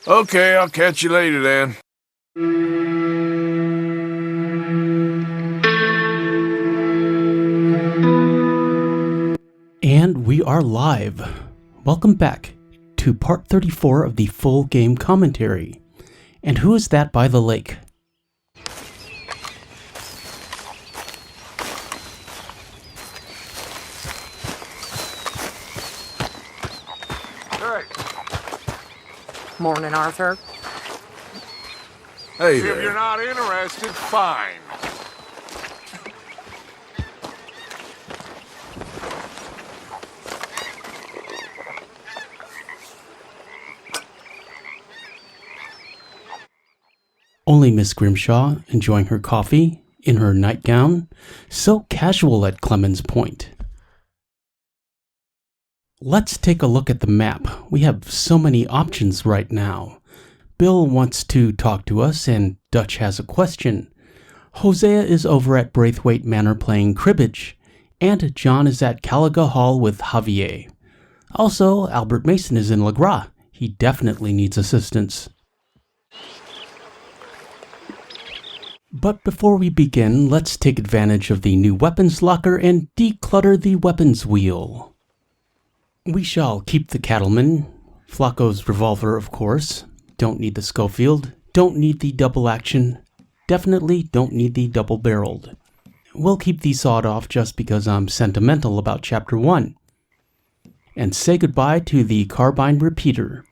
Okay, I'll catch you later then. And we are live. Welcome back to part 34 of the full game commentary. And who is that by the lake? Morning, Arthur. Hey If there. you're not interested, fine. Only Miss Grimshaw enjoying her coffee in her nightgown. So casual at Clemens Point. Let's take a look at the map. We have so many options right now. Bill wants to talk to us and Dutch has a question. Hosea is over at Braithwaite Manor playing cribbage. And John is at Caliga Hall with Javier. Also, Albert Mason is in lagras. He definitely needs assistance. But before we begin, let's take advantage of the new weapons locker and declutter the weapons wheel. We shall keep the cattleman, Flacco's revolver of course, don't need the Schofield, don't need the double action, definitely don't need the double barreled. We'll keep the sawed-off just because I'm sentimental about Chapter 1. And say goodbye to the carbine repeater.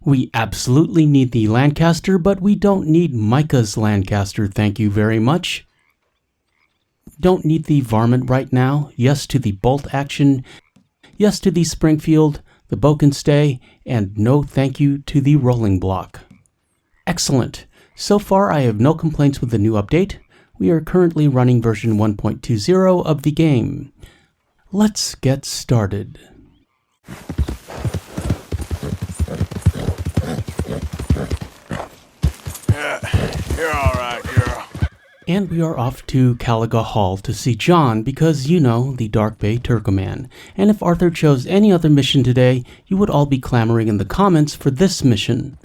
We absolutely need the Lancaster, but we don't need Micah's Lancaster, thank you very much. Don't need the varmint right now, yes to the bolt action, yes to the Springfield, the bow can stay, and no thank you to the rolling block. Excellent. So far I have no complaints with the new update. We are currently running version 1.20 of the game. Let's get started. You're all right, girl. And we are off to Caliga Hall to see John because, you know, the Dark Bay Turkoman. And if Arthur chose any other mission today, you would all be clamoring in the comments for this mission.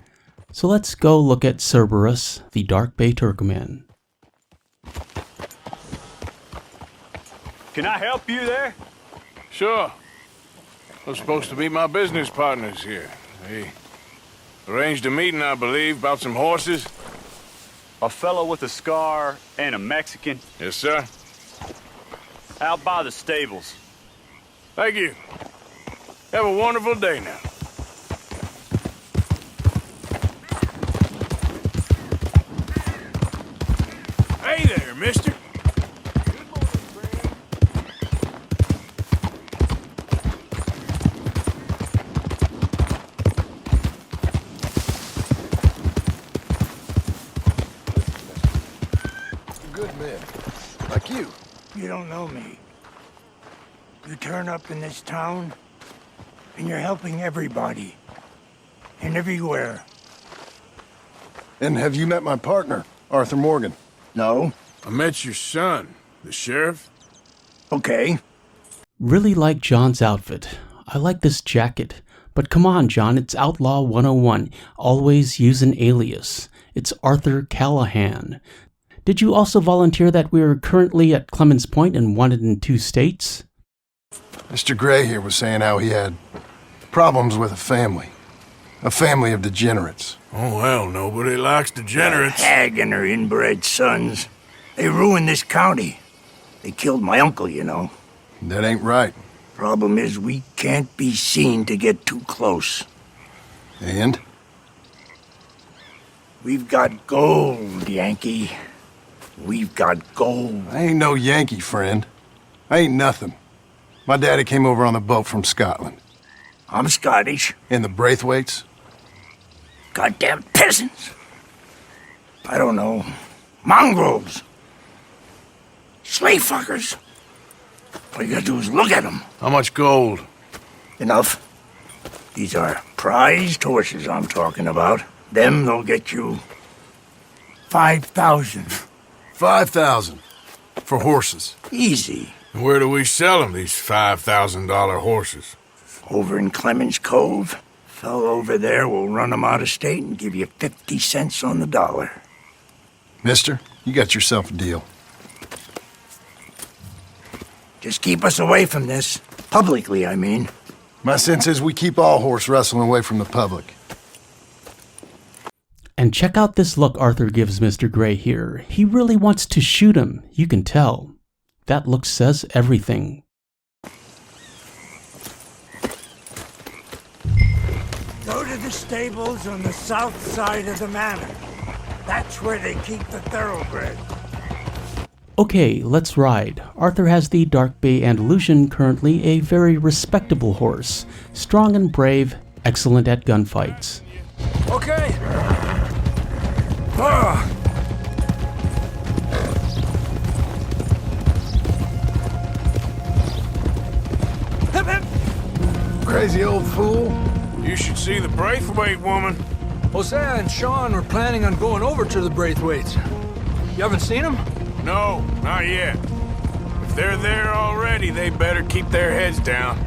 So let's go look at Cerberus, the Dark Bay Turkoman. Can I help you there? Sure. They're supposed to be my business partners here. They arranged a meeting, I believe, about some horses. A fellow with a scar and a Mexican Yes, sir. out by the stables. Thank you. Have a wonderful day now. Hey there, mister. Good men, like you. You don't know me. You turn up in this town, and you're helping everybody. And everywhere. And have you met my partner, Arthur Morgan? No? I met your son, the sheriff. Okay. Really like John's outfit. I like this jacket. But come on, John, it's Outlaw 101. Always use an alias. It's Arthur Callahan. Did you also volunteer that we are currently at Clemens Point and wanted in 2 states? Mr. Gray here was saying how he had problems with a family of degenerates. Oh, well, nobody likes degenerates. Hag and her inbred sons. They ruined this county. They killed my uncle, you know. That ain't right. Problem is, we can't be seen to get too close. And? We've got gold, Yankee. We've got gold. I ain't no Yankee, friend. I ain't nothing. My daddy came over on the boat from Scotland. I'm Scottish. And the Braithwaites? Goddamn peasants. I don't know. Mongrels. Slave fuckers. All you gotta do is look at them. How much gold? Enough. These are prized horses I'm talking about. Them, they'll get you 5,000. 5,000. For horses. Easy. And where do we sell them, these $5,000 horses? Over in Clemens Cove. Fellow over there will run them out of state and give you 50 cents on the dollar. Mister, you got yourself a deal. Just keep us away from this. Publicly, I mean. My sense is we keep all horse wrestling away from the public. And check out this look Arthur gives Mr. Gray here. He really wants to shoot him, you can tell. That look says everything. Go to the stables on the south side of the manor. That's where they keep the thoroughbred. Okay, let's ride. Arthur has the Dark Bay Andalusian, currently a very respectable horse. Strong and brave, excellent at gunfights. Okay. Crazy old fool. You should see the Braithwaite woman. Hosea and Sean were planning on going over to the Braithwaites. You haven't seen them? No, not yet. If they're there already, they better keep their heads down.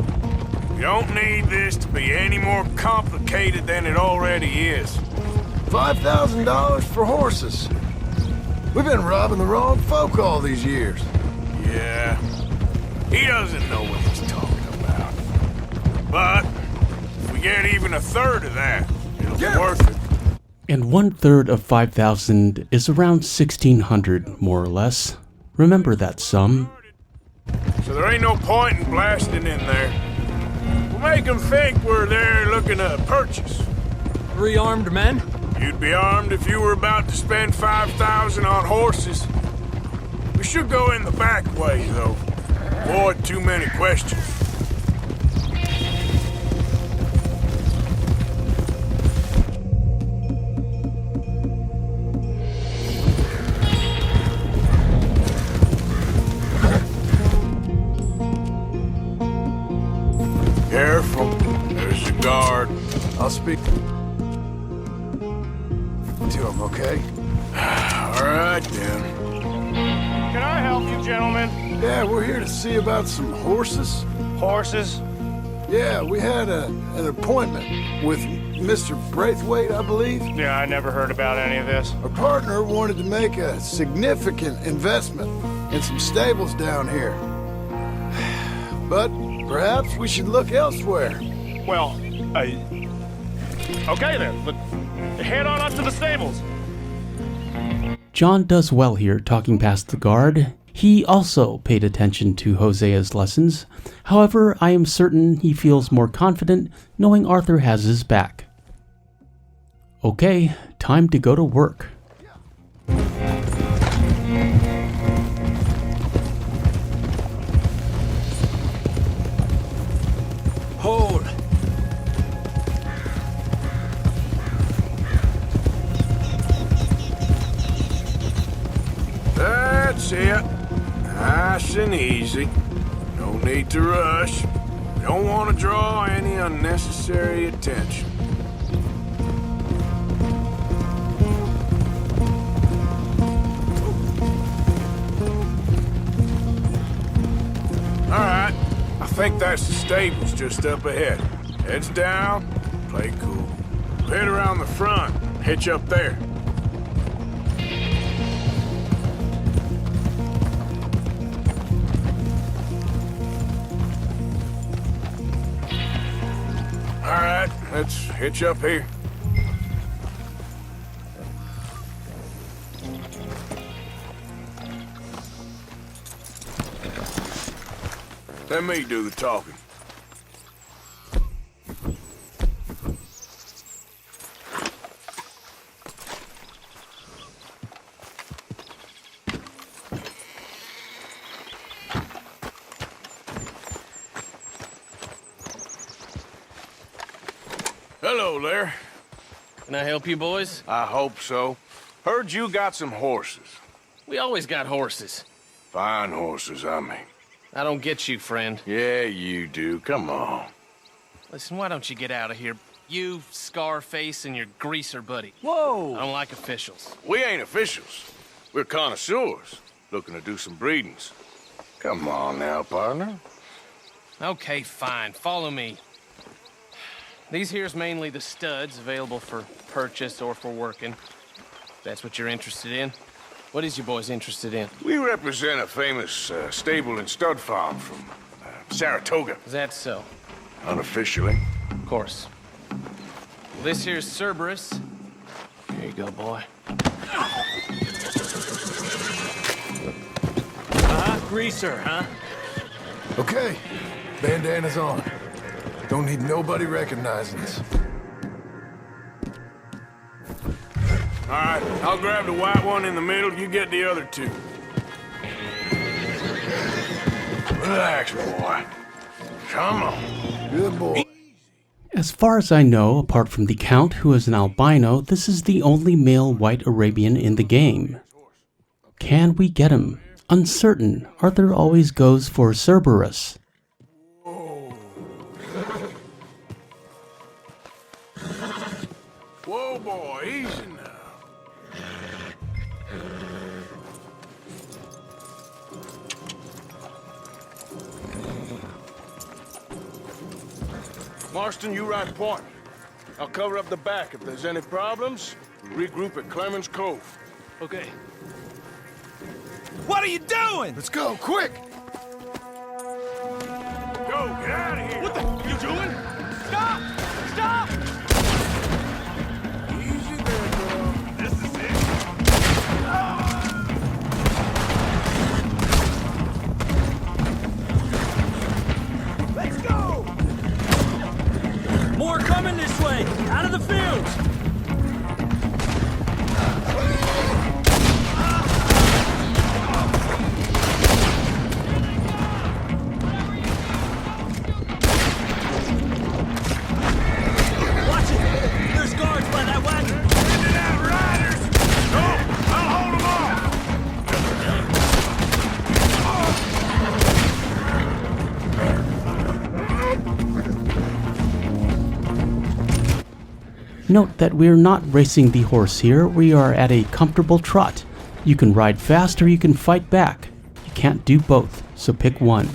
You don't need this to be any more complicated than it already is. $5,000 for horses. We've been robbing the wrong folk all these years. Yeah, he doesn't know what he's talking about. But if we get even a third of that, it'll be worth it. And 1/3 of 5,000 is around 1,600, more or less. Remember that sum. So there ain't no point in blasting in there. We'll make them think we're there looking to purchase. 3 armed men? You'd be armed if you were about to spend 5,000 on horses. We should go in the back way, though. Avoid too many questions. Careful. There's a guard. I'll speak to him, okay? All right, then. Can I help you, gentlemen? Yeah, we're here to see about some horses. Horses? Yeah, we had an appointment with Mr. Braithwaite, I believe. Yeah, I never heard about any of this. Our partner wanted to make a significant investment in some stables down here. But perhaps we should look elsewhere. Well, okay then. But head on up to the stables. John does well here, talking past the guard. He also paid attention to Hosea's lessons. However, I am certain he feels more confident knowing Arthur has his back. Okay, time to go to work. Hold. That's it. Nice and easy. No need to rush. Don't want to draw any unnecessary attention. All right. I think that's the stables just up ahead. Heads down, play cool. Head around the front, hitch up there. All right, let's hitch up here. Let me do the talking. Hello there. Can I help you, boys? I hope so. Heard you got some horses. We always got horses. Fine horses, I mean. I don't get you, friend. Yeah, you do. Come on. Listen, why don't you get out of here? You, Scarface, and your greaser buddy. Whoa! I don't like officials. We ain't officials. We're connoisseurs, looking to do some breedings. Come on now, partner. Okay, fine. Follow me. These here's mainly the studs available for purchase or for working. That's what you're interested in. What is your boys interested in? We represent a famous stable and stud farm from Saratoga, Is that so? unofficially. Of course. Well, this here's Cerberus. Here you go, boy. Greaser, huh? Okay, bandana's on. Don't need nobody recognizing us. All right, I'll grab the white one in the middle. You get the other two. Relax, boy. Come on. Good boy. As far as I know, apart from the Count, who is an albino, this is the only male white Arabian in the game. Can we get him? Uncertain, Arthur always goes for Cerberus. Whoa, boy, easy now. Marston, you ride point. I'll cover up the back. If there's any problems, we'll regroup at Clemens Cove. Okay. What are you doing? Let's go, quick! Go, get out of here. What the f you doing? Stop! Stop! Easy there, girl. This is it. Let's go! More coming this way! Out of the fields! Watch it! There's guards by that wagon! Send it out, riders. Go, I'll hold them off. Note that we're not racing the horse here, we are at a comfortable trot. You can ride fast or you can fight back. You can't do both, so pick one.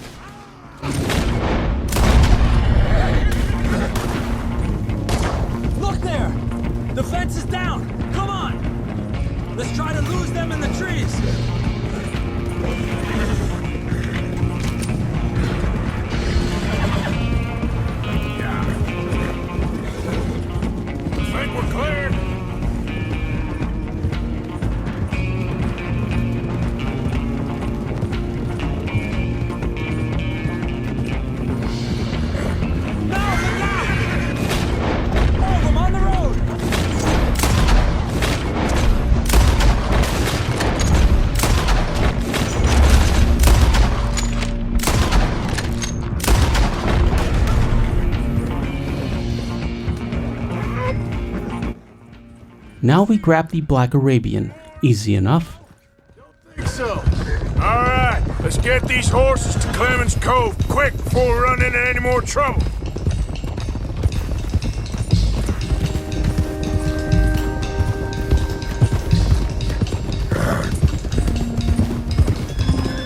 Look there! The fence is down! Come on! Let's try to lose them in the trees! Think we're clear. Now, look out! Hold them on the road! Now we grab the Black Arabian. Easy enough. Think so. All right, let's get these horses to Clemens Cove quick before we run into any more trouble.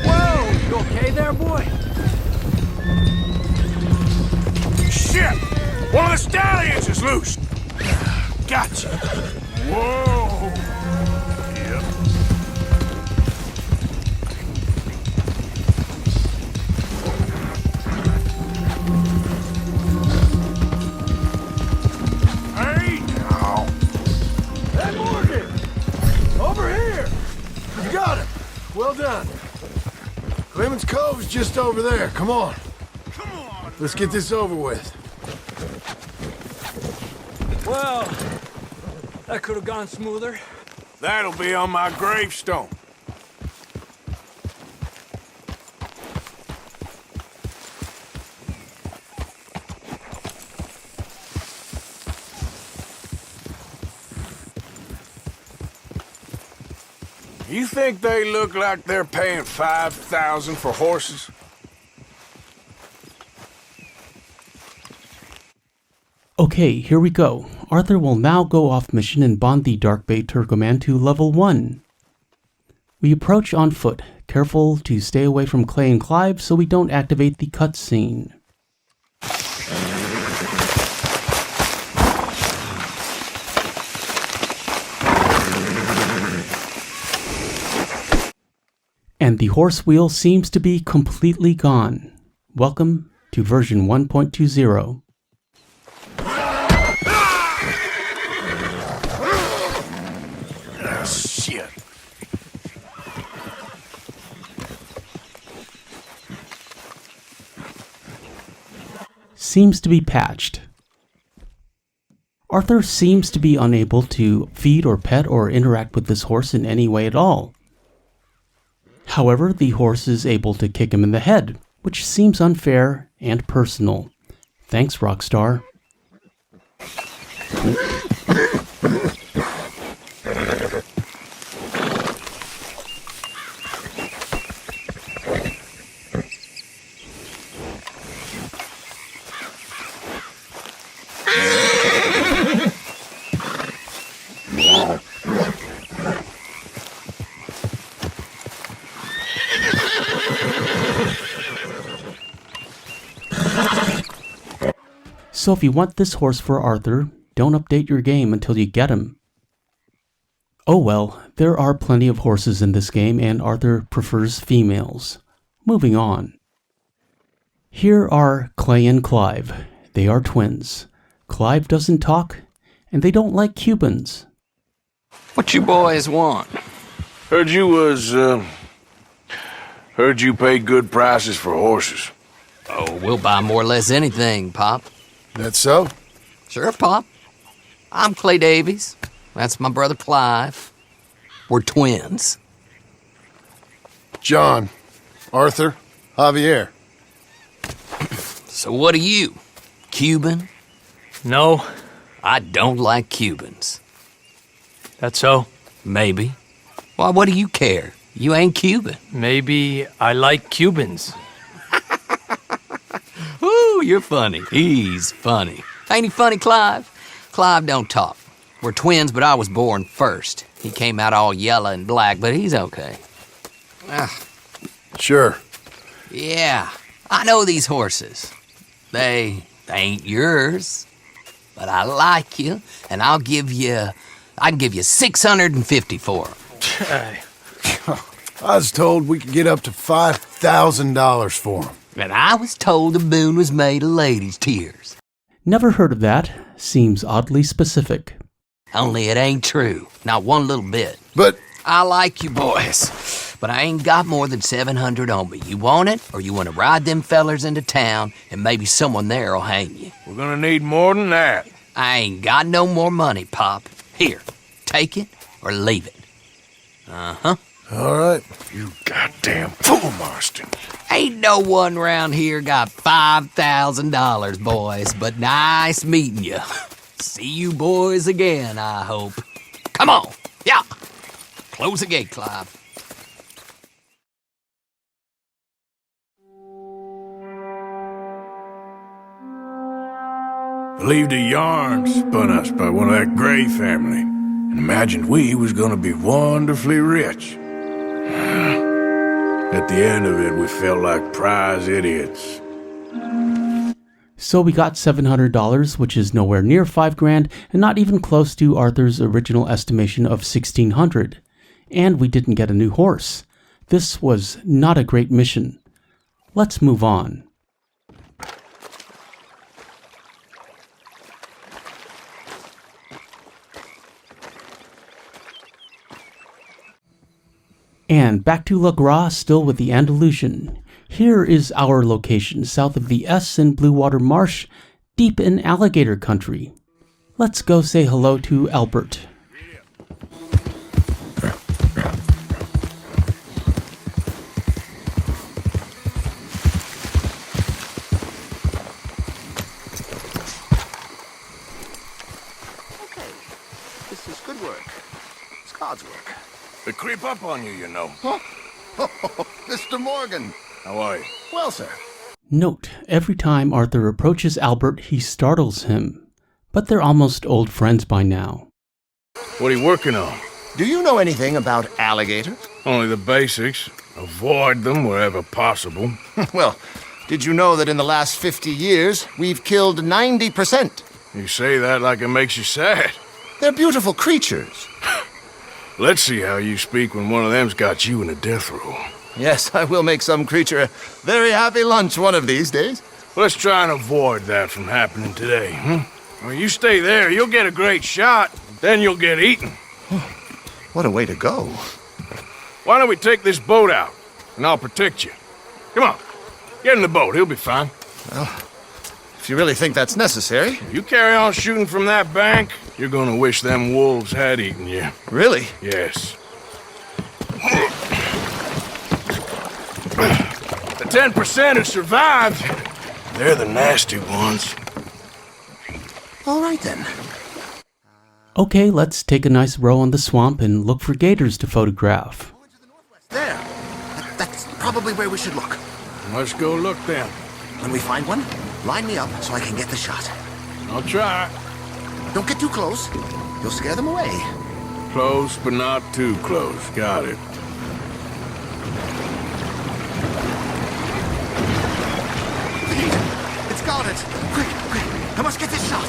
Whoa! You okay there, boy? Shit! One of the stallions is loose. Gotcha. Whoa. Yep. Hey, now. Hey, Morgan! Over here! You got him. Well done. Clemens Cove's just over there. Come on. Come on. Let's get this over with. Well, that could have gone smoother. That'll be on my gravestone. You think they look like they're paying $5,000 for horses? Okay, here we go. Arthur will now go off mission and bond the Dark Bay Turkoman to level 1. We approach on foot, careful to stay away from Clay and Clive so we don't activate the cutscene. And the horse wheel seems to be completely gone. Welcome to version 1.20. Shit. Seems to be patched. Arthur seems to be unable to feed or pet or interact with this horse in any way at all. However, the horse is able to kick him in the head, which seems unfair and personal. Thanks, Rockstar. So if you want this horse for Arthur, don't update your game until you get him. Oh well, there are plenty of horses in this game and Arthur prefers females. Moving on. Here are Clay and Clive. They are twins. Clive doesn't talk, and they don't like Cubans. What you boys want? Heard you paid good prices for horses. Oh, we'll buy more or less anything, Pop. That so? Sure, Pop. I'm Clay Davies. That's my brother Clive. We're twins. John, Arthur, Javier. So what are you? Cuban? No, I don't like Cubans. that's so. Maybe. Why, what do you care? You ain't Cuban. Maybe I like Cubans. Ooh, you're funny. He's funny. Ain't he funny, Clive? Clive don't talk. We're twins, but I was born first. He came out all yellow and black, but he's okay. Sure. Yeah, I know these horses. They ain't yours, but I like you, and I can give you 650 for them. I was told we could get up to $5,000 for them. And I was told the moon was made of ladies' tears. Never heard of that. Seems oddly specific. Only it ain't true. Not one little bit. But I like you boys, but I ain't got more than 700 on me. You want it, or you want to ride them fellers into town, and maybe someone there'll hang you? We're gonna need more than that. I ain't got no more money, Pop. Here, take it or leave it. Uh-huh. all right. You goddamn fool, Marston. Ain't no one round here got $5,000, boys, but nice meeting you. See you boys again, I hope. Come on, yeah. Close the gate, Clive. Believed a yarn spun us by one of that Gray family, and imagined we was gonna be wonderfully rich. At the end of it, we felt like prize idiots. So we got $700, which is nowhere near $5,000, and not even close to Arthur's original estimation of $1,600. And we didn't get a new horse. This was not a great mission. Let's move on. And back to lagras, still with the Andalusian. Here is our location, south of the S in Blue Water Marsh, deep in alligator country. Let's go say hello to Albert. Okay, this is good work. It's God's work. They creep up on you, you know. Huh? Mr. Morgan. How are you? Well, sir. Note, every time Arthur approaches Albert, he startles him. But they're almost old friends by now. What are you working on? Do you know anything about alligators? Only the basics. Avoid them wherever possible. Well, did you know that in the last 50 years, we've killed 90%? You say that like it makes you sad. They're beautiful creatures. Let's see how you speak when one of them's got you in a death row. Yes, I will make some creature a very happy lunch one of these days. Let's try and avoid that from happening today, huh? Well, you stay there, you'll get a great shot, then you'll get eaten. What a way to go. Why don't we take this boat out, and I'll protect you. Come on, get in the boat, he'll be fine. Well, if you really think that's necessary. If you carry on shooting from that bank, you're gonna wish them wolves had eaten you. Really? Yes. The 10% who survived, they're the nasty ones. All right, then. Okay, let's take a nice row on the swamp and look for gators to photograph. There. That's probably where we should look. Let's go look then. When we find one, line me up so I can get the shot. I'll try. Don't get too close. You'll scare them away. Close, but not too close. Got it. The gate. It's got it. Quick, quick. I must get this shot.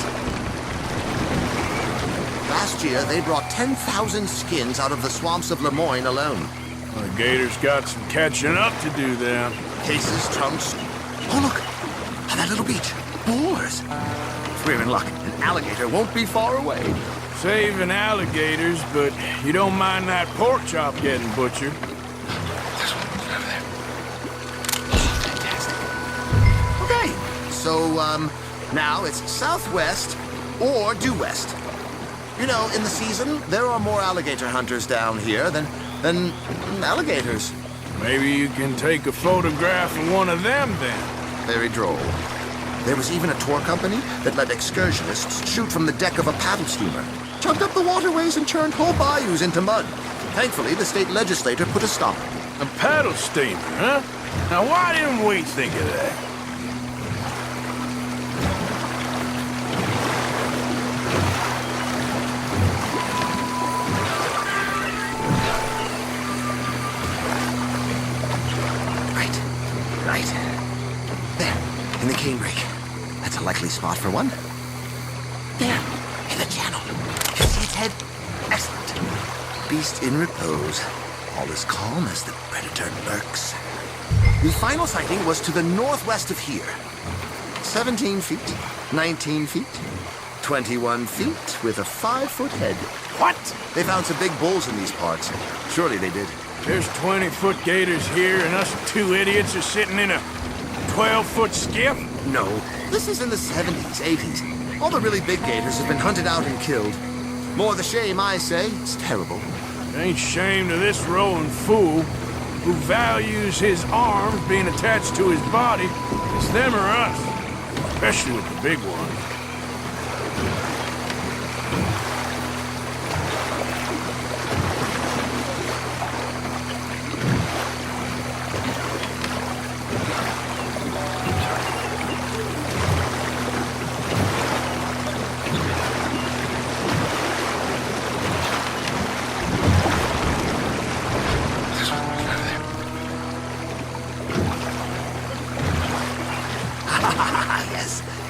Last year, they brought 10,000 skins out of the swamps of Lemoyne alone. The gators got some catching up to do then. Cases, trunks. Oh, look. On that little beach. Boars. If we're in luck, an alligator won't be far away. Saving alligators, but you don't mind that pork chop getting butchered. Okay. So, now it's southwest or due west. You know, in the season, there are more alligator hunters down here than alligators. Maybe you can take a photograph of one of them then. Very droll. There was even a tour company that let excursionists shoot from the deck of a paddle steamer, chugged up the waterways and churned whole bayous into mud. Thankfully, the state legislature put a stop. A paddle steamer, huh? Now why didn't we think of that? Right. There, in the canebrake. That's a likely spot for one. There, in the channel. You see its head? Excellent. Beast in repose. All as calm as the predator lurks. The final sighting was to the northwest of here. 17 feet, 19 feet, 21 feet with a 5-foot head. What? They found some big bulls in these parts. Surely they did. There's 20-foot gators here, and us two idiots are sitting in a 12-foot skiff? No, this is in the 70s, 80s. All the really big gators have been hunted out and killed. More the shame, I say. It's terrible. Ain't shame to this rolling fool who values his arms being attached to his body. It's them or us, especially with the big ones.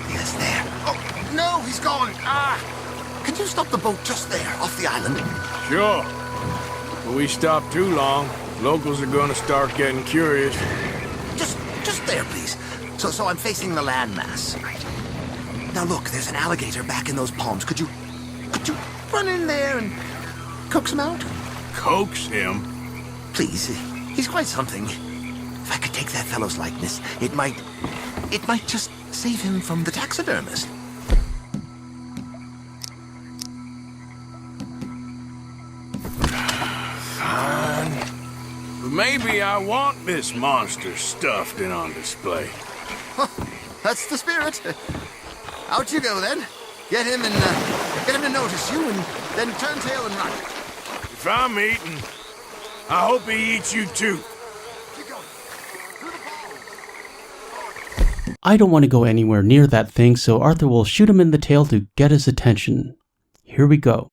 Yes, there. Oh, no, he's gone. Can you stop the boat just there, off the island? Sure. But we stop too long, locals are gonna start getting curious. Just there, please. So I'm facing the landmass. Right. Now look, there's an alligator back in those palms. Could you run in there and coax him out? Coax him? Please, he's quite something. If I could take that fellow's likeness, it might just save him from the taxidermist. Fine. But maybe I want this monster stuffed and on display. Huh, that's the spirit. Out you go then. Get him to notice you and then turn tail and run. If I'm eating, I hope he eats you too. I don't want to go anywhere near that thing, so Arthur will shoot him in the tail to get his attention. Here we go.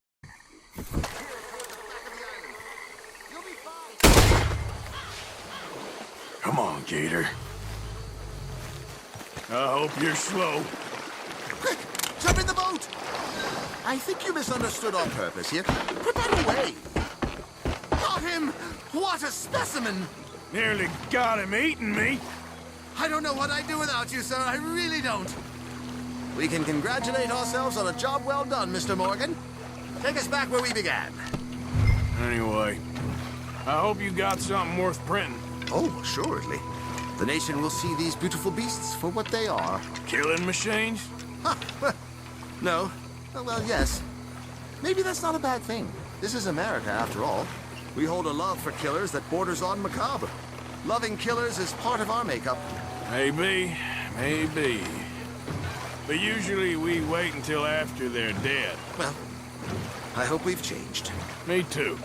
Come on, Gator. I hope you're slow. Quick, jump in the boat! I think you misunderstood our purpose here. Put that away. Got him! What a specimen! Nearly got him eating me. I don't know what I'd do without you, sir. I really don't. We can congratulate ourselves on a job well done, Mr. Morgan. Take us back where we began. Anyway, I hope you got something worth printing. Oh, assuredly. The nation will see these beautiful beasts for what they are. Killing machines? No. Well, yes. Maybe that's not a bad thing. This is America, after all. We hold a love for killers that borders on macabre. Loving killers is part of our makeup. Maybe. But usually we wait until after they're dead. Well, I hope we've changed. Me too.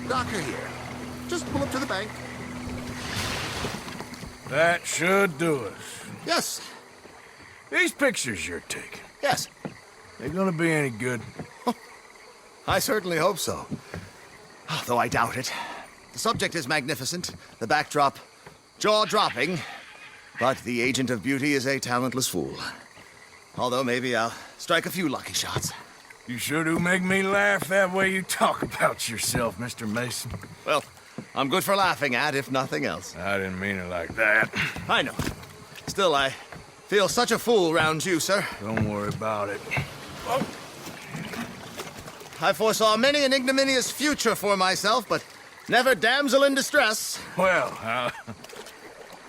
Docker here. Just pull up to the bank. That should do it. Yes. These pictures you're taking, Yes. they gonna be any good? I certainly hope so. Though I doubt it. The subject is magnificent, the backdrop jaw-dropping, but the agent of beauty is a talentless fool. Although maybe I'll strike a few lucky shots. You sure do make me laugh that way you talk about yourself, Mr. Mason. Well, I'm good for laughing at, if nothing else. I didn't mean it like that. I know. Still, I feel such a fool round you, sir. Don't worry about it. I foresaw many an ignominious future for myself, but never damsel in distress. Well,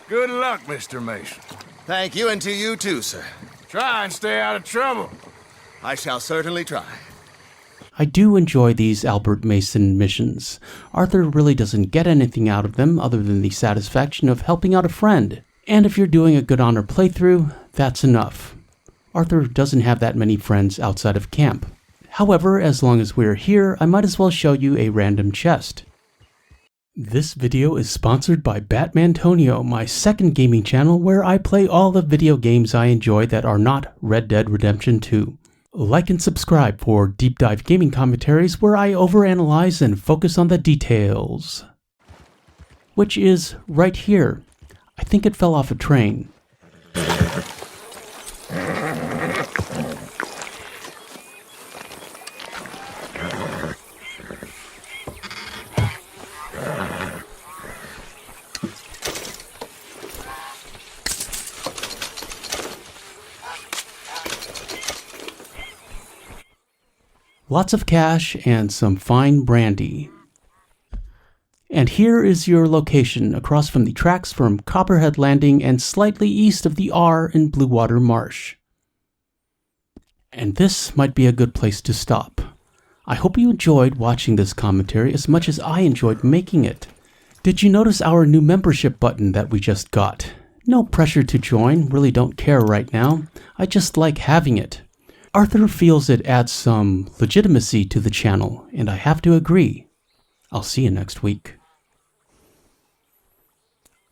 good luck, Mr. Mason. Thank you, and to you too, sir. Try and stay out of trouble. I shall certainly try. I do enjoy these Albert Mason missions. Arthur really doesn't get anything out of them other than the satisfaction of helping out a friend. And if you're doing a good honor playthrough, that's enough. Arthur doesn't have that many friends outside of camp. However, as long as we're here, I might as well show you a random chest. This video is sponsored by Batmantonio, my second gaming channel where I play all the video games I enjoy that are not Red Dead Redemption 2. Like and subscribe for deep dive gaming commentaries where I overanalyze and focus on the details. Which is right here. I think it fell off a train. Lots of cash and some fine brandy. And here is your location across from the tracks from Copperhead Landing and slightly east of the R in Bluewater Marsh. And this might be a good place to stop. I hope you enjoyed watching this commentary as much as I enjoyed making it. Did you notice our new membership button that we just got? No pressure to join, really don't care right now. I just like having it. Arthur feels it adds some legitimacy to the channel, and I have to agree. I'll see you next week.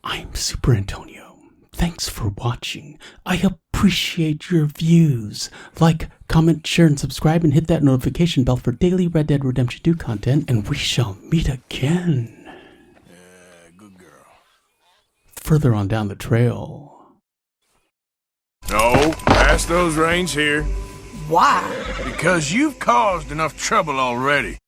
I'm Superantonio. Thanks for watching. I appreciate your views. Like, comment, share, and subscribe, and hit that notification bell for daily Red Dead Redemption 2 content, and we shall meet again. Yeah, good girl. Further on down the trail. No, pass those reins here. Why? Because you've caused enough trouble already.